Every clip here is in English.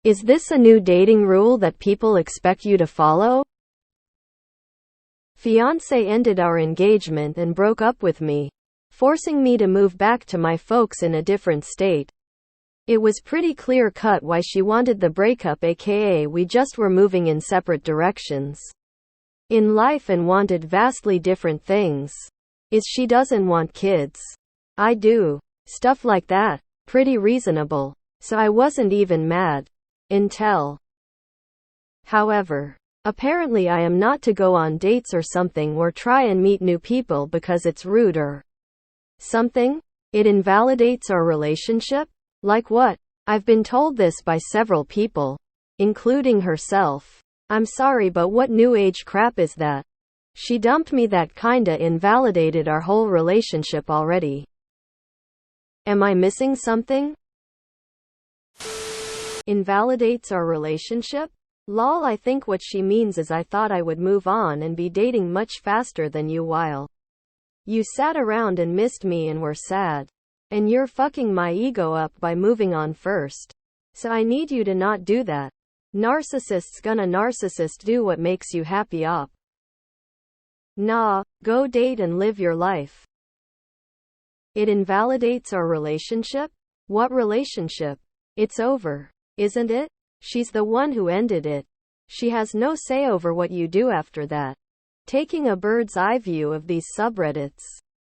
Is this a new dating rule that people expect you to follow? Fiancé ended our engagement and broke up with me, forcing me to move back to my folks in a different state. It was pretty clear-cut why she wanted the breakup, aka we just were moving in separate directions in life and wanted vastly different things. She doesn't want kids. I do. Stuff like that. Pretty reasonable. So I wasn't even mad. Until. However, apparently I am not to go on dates or something or try and meet new people because it's rude or something? It invalidates our relationship? Like what? I've been told this by several people, including herself. I'm sorry, but what new age crap is that? She dumped me. That kinda invalidated our whole relationship already. Am I missing something? Invalidates our relationship? Lol, I think what she means is I thought I would move on and be dating much faster than you while you sat around and missed me and were sad. And you're fucking my ego up by moving on first. So I need you to not do that. Narcissists gonna narcissist do what makes you happy up. Nah, go date and live your life. It invalidates our relationship? What relationship? It's over, isn't it? She's the one who ended it. She has no say over what you do after that. Taking a bird's eye view of these subreddits,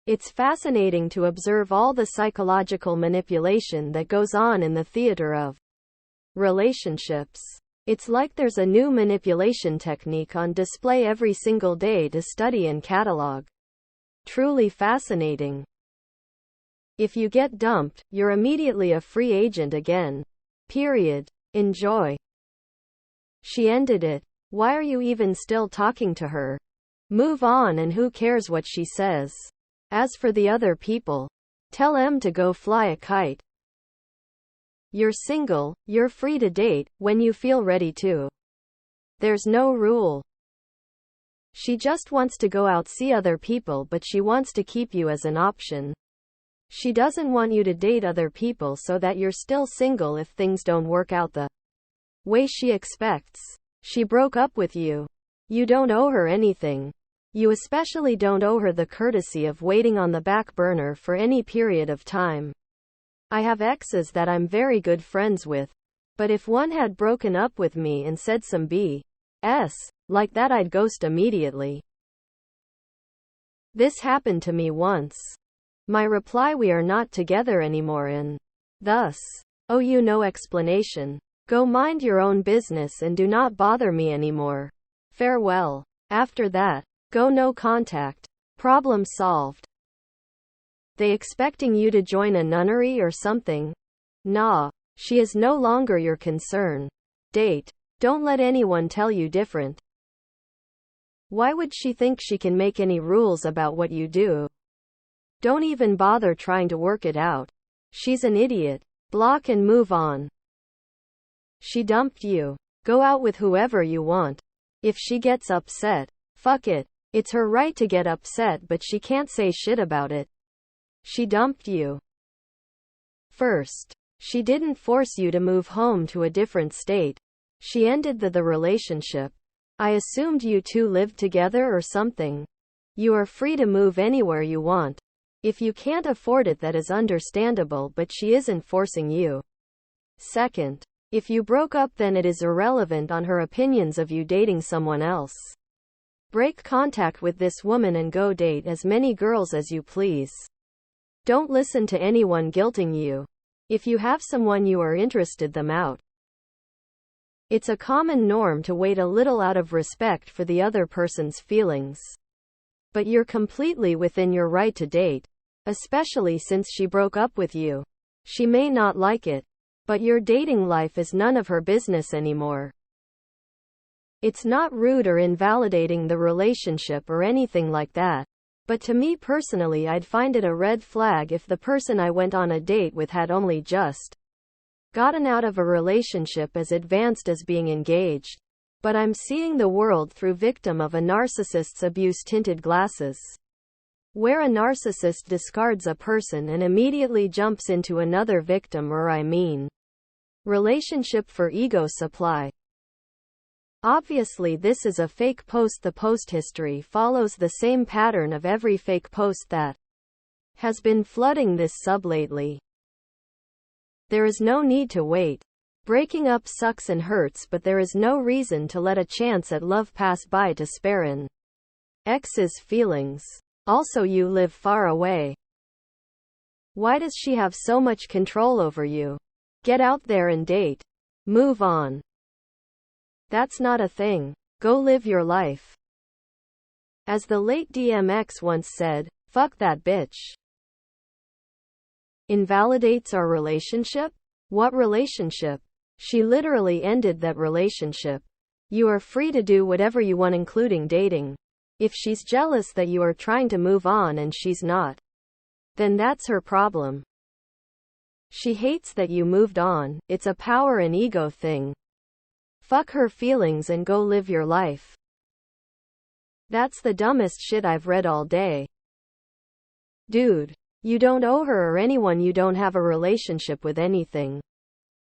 it's fascinating to observe all the psychological manipulation that goes on in the theater of relationships. It's like there's a new manipulation technique on display every single day to study and catalog. Truly fascinating. If you get dumped, you're immediately a free agent again. Period. Enjoy. She ended it. Why are you even still talking to her? Move on and who cares what she says. As for the other people, tell them to go fly a kite. You're single, you're free to date when you feel ready to. There's no rule. She just wants to go out see other people, but she wants to keep you as an option. She doesn't want you to date other people so that you're still single if things don't work out the way she expects. She broke up with you. You don't owe her anything. You especially don't owe her the courtesy of waiting on the back burner for any period of time. I have exes that I'm very good friends with, but if one had broken up with me and said some BS like that, I'd ghost immediately. This happened to me once. My reply: we are not together anymore, and thus owe you no explanation. Go mind your own business and do not bother me anymore. Farewell. After that, go no contact. Problem solved. They expecting you to join a nunnery or something? Nah. She is no longer your concern. Date. Don't let anyone tell you different. Why would she think she can make any rules about what you do? Don't even bother trying to work it out. She's an idiot. Block and move on. She dumped you. Go out with whoever you want. If she gets upset, fuck it. It's her right to get upset, but she can't say shit about it. She dumped you. First, she didn't force you to move home to a different state. She ended the relationship. I assumed you two lived together or something. You are free to move anywhere you want. If you can't afford it, that is understandable, but she isn't forcing you. Second, if you broke up, then it is irrelevant on her opinions of you dating someone else. Break contact with this woman and go date as many girls as you please. Don't listen to anyone guilting you. If you have someone you are interested, them out. It's a common norm to wait a little out of respect for the other person's feelings. But you're completely within your right to date, especially since she broke up with you. She may not like it, but your dating life is none of her business anymore. It's not rude or invalidating the relationship or anything like that. But to me personally, I'd find it a red flag if the person I went on a date with had only just gotten out of a relationship as advanced as being engaged. But I'm seeing the world through victim of a narcissist's abuse tinted glasses, where a narcissist discards a person and immediately jumps into another victim, or Relationship for ego supply. Obviously this is a fake post. The post history follows the same pattern of every fake post that has been flooding this sub lately. There is no need to wait. Breaking up sucks and hurts, but there is no reason to let a chance at love pass by to spare an ex's feelings. Also, you live far away. Why does she have so much control over you? Get out there and date. Move on. That's not a thing. Go live your life. As the late DMX once said, fuck that bitch. Invalidates our relationship? What relationship? She literally ended that relationship. You are free to do whatever you want, including dating. If she's jealous that you are trying to move on and she's not, then that's her problem. She hates that you moved on. It's a power and ego thing. Fuck her feelings and go live your life. That's the dumbest shit I've read all day. Dude, you don't owe her or anyone. You don't have a relationship with anything.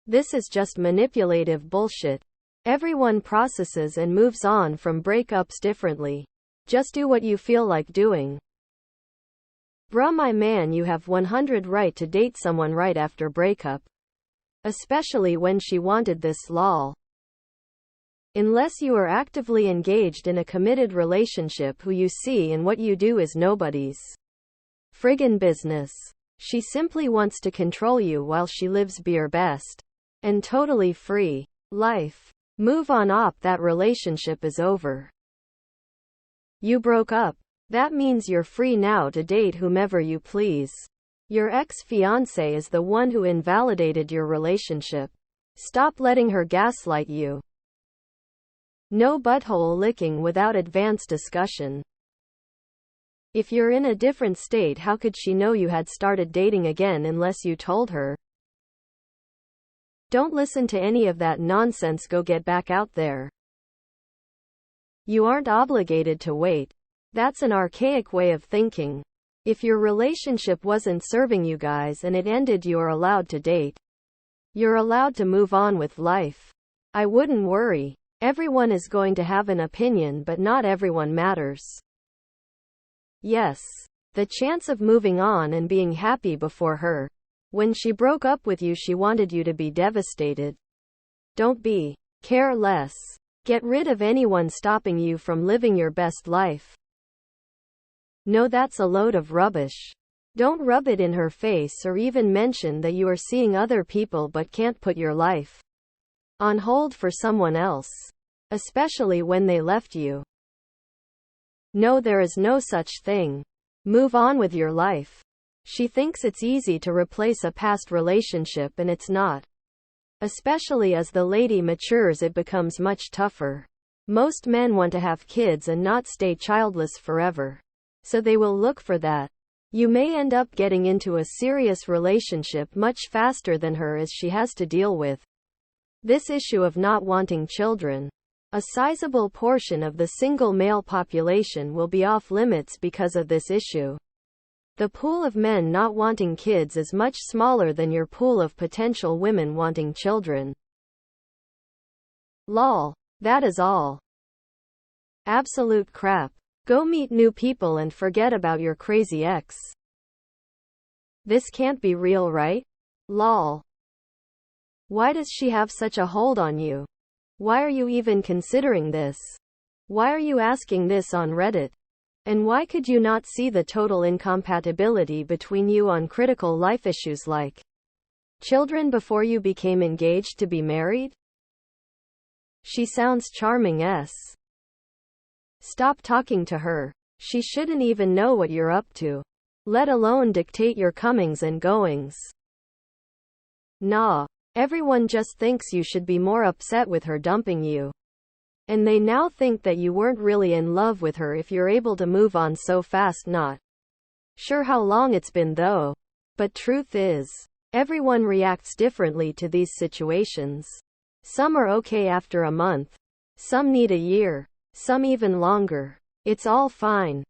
This is just manipulative bullshit. Everyone processes and moves on from breakups differently. Just do what you feel like doing. Bruh, my man, you have 100% right to date someone right after breakup. Especially when she wanted this, lol. Unless you are actively engaged in a committed relationship, who you see and what you do is nobody's friggin' business. She simply wants to control you while she lives your best and totally free life. Move on up. That relationship is over. You broke up. That means you're free now to date whomever you please. Your ex-fiancé is the one who invalidated your relationship. Stop letting her gaslight you. No butthole licking without advanced discussion. If you're in a different state, how could she know you had started dating again unless you told her? Don't listen to any of that nonsense. Go get back out there. You aren't obligated to wait. That's an archaic way of thinking. If your relationship wasn't serving you guys and it ended, you're allowed to date. You're allowed to move on with life. I wouldn't worry. Everyone is going to have an opinion, but not everyone matters. Yes. The chance of moving on and being happy before her. When she broke up with you, she wanted you to be devastated. Don't be. Care less. Get rid of anyone stopping you from living your best life. No, that's a load of rubbish. Don't rub it in her face or even mention that you are seeing other people but can't put your life on hold for someone else. Especially when they left you. No, there is no such thing. Move on with your life. She thinks it's easy to replace a past relationship, and it's not. Especially as the lady matures, it becomes much tougher. Most men want to have kids and not stay childless forever. So they will look for that. You may end up getting into a serious relationship much faster than her, as she has to deal with this issue of not wanting children. A sizable portion of the single male population will be off limits because of this issue. The pool of men not wanting kids is much smaller than your pool of potential women wanting children. Lol. That is all. Absolute crap. Go meet new people and forget about your crazy ex. This can't be real, right? Lol. Why does she have such a hold on you? Why are you even considering this? Why are you asking this on Reddit? And why could you not see the total incompatibility between you on critical life issues like children before you became engaged to be married? She sounds charming. Stop talking to her. She shouldn't even know what you're up to, let alone dictate your comings and goings. Nah. Everyone just thinks you should be more upset with her dumping you. And they now think that you weren't really in love with her if you're able to move on so fast. Not sure how long it's been though. But truth is, everyone reacts differently to these situations. Some are okay after a month. Some need a year. Some even longer. It's all fine.